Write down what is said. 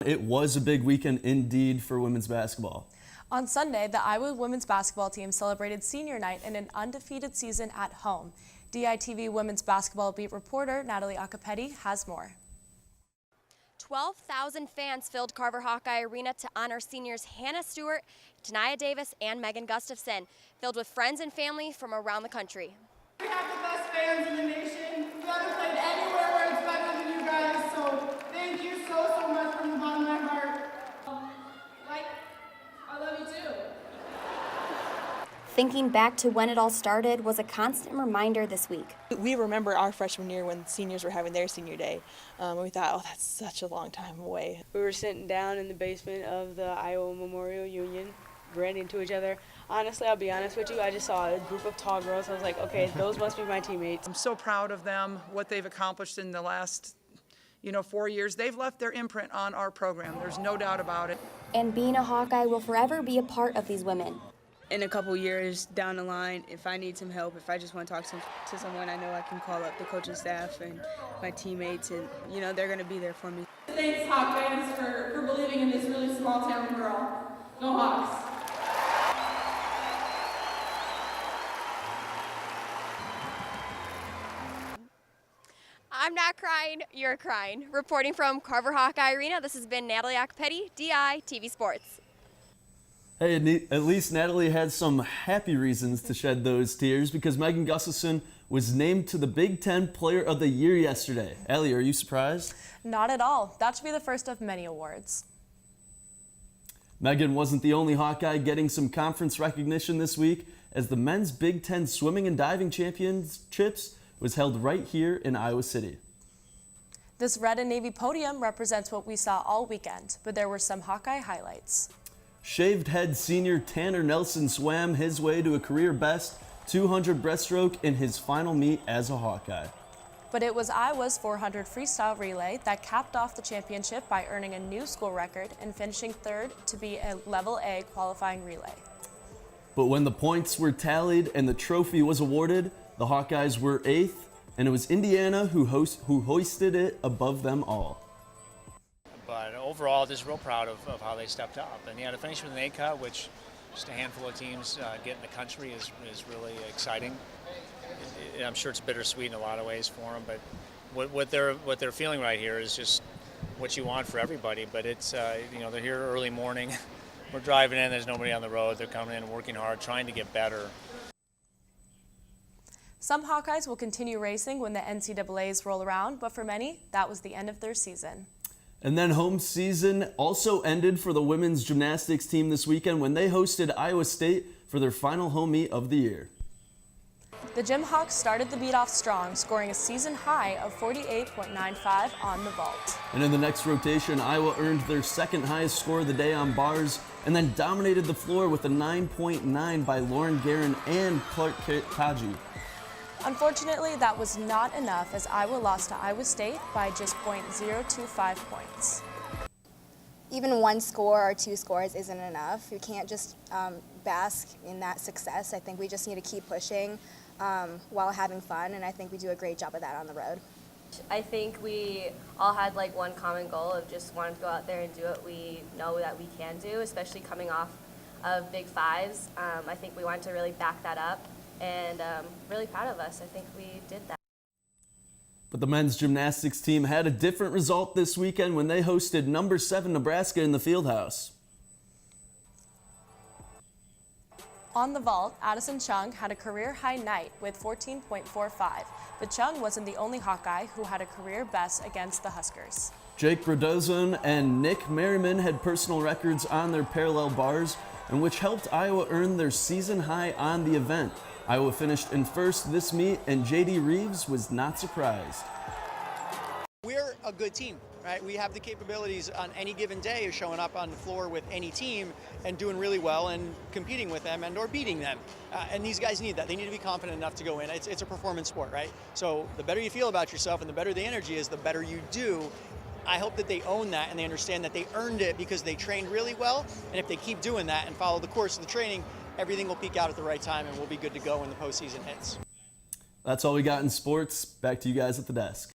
It was a big weekend indeed for women's basketball. On Sunday, the Iowa women's basketball team celebrated senior night in an undefeated season at home. DITV women's basketball beat reporter Natalie Acapedi has more. 12,000 fans filled Carver Hawkeye Arena to honor seniors Hannah Stewart, Tania Davis, and Megan Gustafson, filled with friends and family from around the country. We have the best fans in the nation. We haven't played anywhere where it's better than you guys, so thank you so much from the bottom of my heart. I love you too. Thinking back to when it all started was a constant reminder this week. We remember our freshman year when seniors were having their senior day. We thought, oh, that's such a long time away. We were sitting down in the basement of the Iowa Memorial Union, ranting to each other. Honestly, I'll be honest with you, I just saw a group of tall girls. I was like, okay, those must be my teammates. I'm so proud of them, what they've accomplished in the last 4 years. They've left their imprint on our program. There's no doubt about it. And being a Hawkeye will forever be a part of these women. In a couple years down the line, if I need some help, if I just want to talk to someone, I know I can call up the coaching staff and my teammates, and they're going to be there for me. Thanks, Hawk fans, for believing in this really small town girl. Go Hawks. I'm not crying, you're crying. Reporting from Carver Hawkeye Arena, this has been Natalie Acapedi, DITV Sports. Hey, at least Natalie had some happy reasons to shed those tears because Megan Gustafson was named to the Big Ten Player of the Year yesterday. Allie, are you surprised? Not at all. That should be the first of many awards. Megan wasn't the only Hawkeye getting some conference recognition this week, as the men's Big Ten swimming and diving championships was held right here in Iowa City. This red and navy podium represents what we saw all weekend, but there were some Hawkeye highlights. Shaved head senior Tanner Nelson swam his way to a career best 200 breaststroke in his final meet as a Hawkeye. But it was Iowa's 400 freestyle relay that capped off the championship by earning a new school record and finishing third to be a level A qualifying relay. But when the points were tallied and the trophy was awarded, the Hawkeyes were 8th, and it was Indiana who hoisted it above them all. But overall, just real proud of how they stepped up. And to finish with an A cut, which just a handful of teams get in the country, is really exciting. I'm sure it's bittersweet in a lot of ways for them, but what they're feeling right here is just what you want for everybody. But it's they're here early morning. We're driving in. There's nobody on the road. They're coming in and working hard, trying to get better. Some Hawkeyes will continue racing when the NCAAs roll around, but for many, that was the end of their season. And then home season also ended for the women's gymnastics team this weekend when they hosted Iowa State for their final home meet of the year. The Gym Hawks started the beat off strong, scoring a season high of 48.95 on the vault. And in the next rotation, Iowa earned their second highest score of the day on bars and then dominated the floor with a 9.9 by Lauren Guerin and Clark Kaji. Unfortunately, that was not enough as Iowa lost to Iowa State by just .025 points. Even one score or two scores isn't enough. We can't just bask in that success. I think we just need to keep pushing while having fun, and I think we do a great job of that on the road. I think we all had one common goal of just wanting to go out there and do what we know that we can do, especially coming off of Big Fives. I think we wanted to really back that up. And really proud of us. I think we did that. But the men's gymnastics team had a different result this weekend when they hosted number 7 Nebraska in the Fieldhouse. On the vault, Addison Chung had a career-high night with 14.45, but Chung wasn't the only Hawkeye who had a career best against the Huskers. Jake Brodozan and Nick Merriman had personal records on their parallel bars, and which helped Iowa earn their season high on the event. Iowa finished in first this meet, and J.D. Reeves was not surprised. We're a good team, right? We have the capabilities on any given day of showing up on the floor with any team and doing really well and competing with them and or beating them. And these guys need that. They need to be confident enough to go in. It's a performance sport, right? So the better you feel about yourself and the better the energy is, the better you do. I hope that they own that and they understand that they earned it because they trained really well. And if they keep doing that and follow the course of the training, everything will peak out at the right time and we'll be good to go when the postseason hits. That's all we got in sports. Back to you guys at the desk.